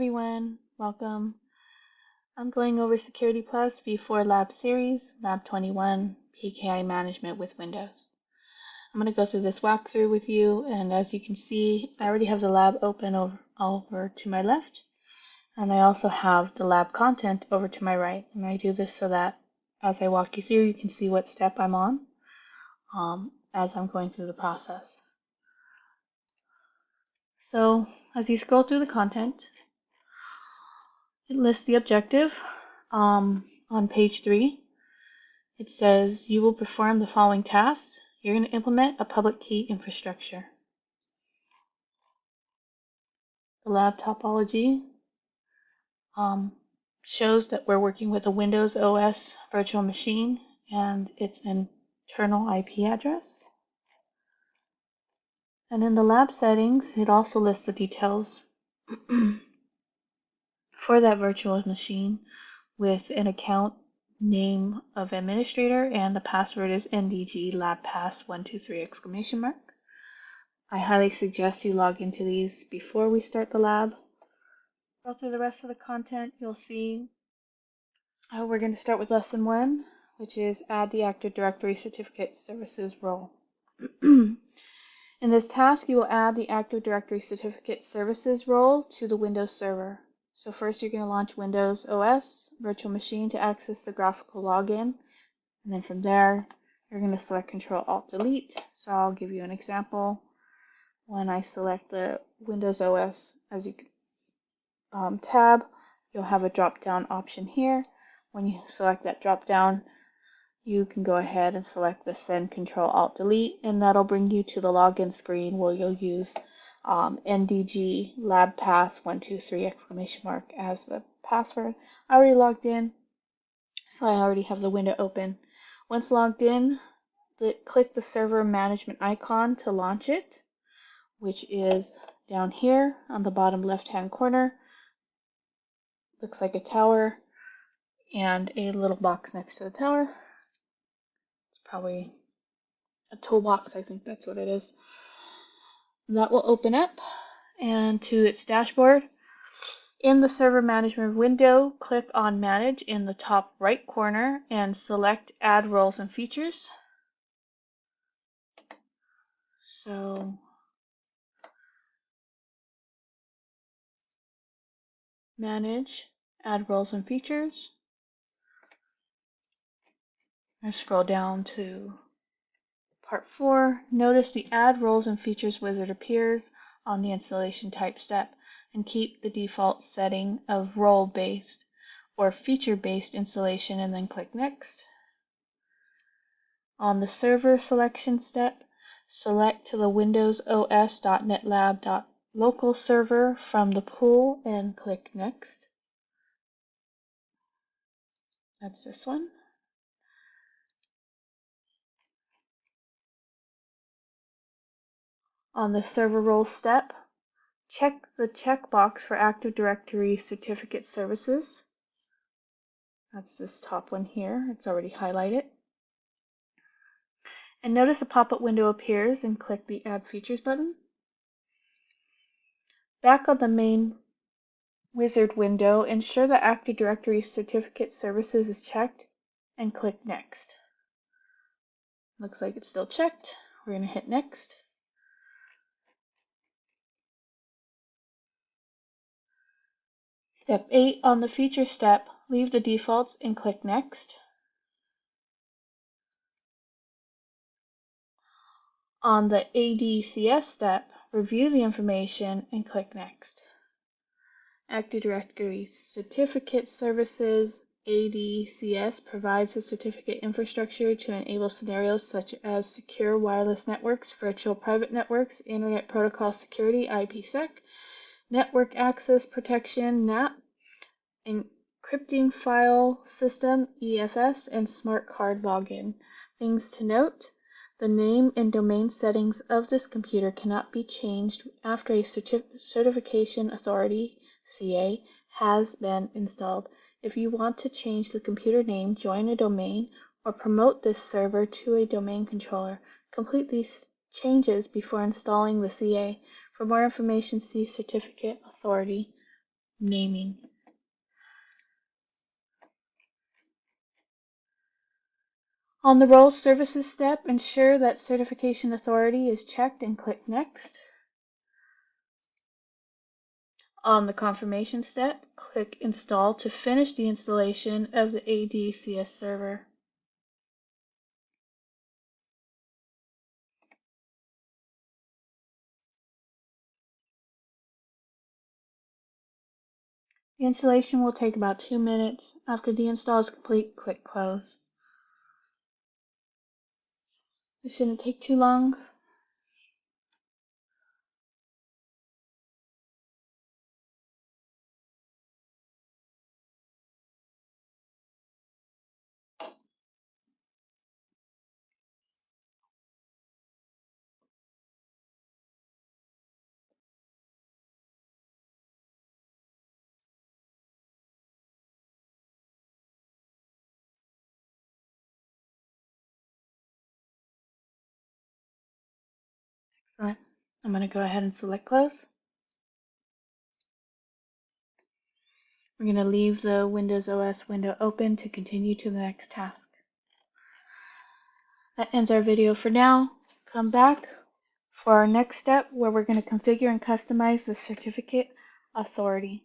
everyone, welcome. I'm going over Security Plus V4 Lab Series, Lab 21, PKI Management with Windows. I'm going to go through this walkthrough with you, and as you can see, I already have the lab open over to my left, and I also have the lab content over to my right. And I do this so that as I walk you through, you can see what step I'm on as I'm going through the process. So as you scroll through the content, it lists the objective. On page 3, it says you will perform the following tasks. You're going to implement a public key infrastructure. The lab topology shows that we're working with a Windows OS virtual machine and its internal IP address. And in the lab settings, it also lists the details for that virtual machine with an account name of administrator, and the password is ndg labpass123! I highly suggest you log into these before we start the lab. Go through the rest of the content, you'll see we're going to start with lesson 1, which is add the Active Directory Certificate Services role. In this task, you will add the Active Directory Certificate Services role to the Windows server. So first you're going to launch Windows OS Virtual Machine to access the graphical login. And then from there, you're going to select Control-Alt-Delete. So I'll give you an example. When I select the Windows OS as you tab, you'll have a drop-down option here. When you select that drop-down, you can go ahead and select the Send Control-Alt-Delete, and that'll bring you to the login screen where you'll use ndg labpass123! As the password. I already logged in, so I already have the window open. Once logged in, click the server management icon to launch it, which is down here on the bottom left-hand corner. Looks like a tower and a little box next to the tower. It's probably a toolbox, I think that's what it is. That will open up and to its dashboard. In the server management window, click on Manage in the top right corner and select Add Roles and Features. So Manage, Add Roles and Features. I scroll down to Part 4. Notice the Add Roles and Features wizard appears on the installation type step, and keep the default setting of role-based or feature-based installation, and then click Next. On the server selection step, select the Windows OS.NETLab.local server from the pool and click Next. That's this one. On the server role step, check the checkbox for Active Directory Certificate Services. That's this top one here. It's already highlighted. And notice a pop-up window appears, and click the Add Features button. Back on the main wizard window, ensure that Active Directory Certificate Services is checked and click Next. Looks like it's still checked. We're going to hit Next. Step 8 on the Feature step, leave the defaults and click Next. On the ADCS step, review the information and click Next. Active Directory Certificate Services ADCS provides a certificate infrastructure to enable scenarios such as secure wireless networks, virtual private networks, Internet Protocol Security IPsec, network access protection NAP, encrypting file system EFS, and smart card login. Things to note: the name and domain settings of this computer cannot be changed after a certification authority CA has been installed. If you want to change the computer name, join a domain, or promote this server to a domain controller, complete these changes before installing the CA. For more information, see Certificate Authority naming. On the Role Services step, ensure that Certification Authority is checked and click Next. On the Confirmation step, click Install to finish the installation of the ADCS server. The installation will take about 2 minutes. After the install is complete, click Close. It shouldn't take too long. Excellent. I'm going to go ahead and select Close. We're going to leave the Windows OS window open to continue to the next task. That ends our video for now. Come back for our next step where we're going to configure and customize the certificate authority.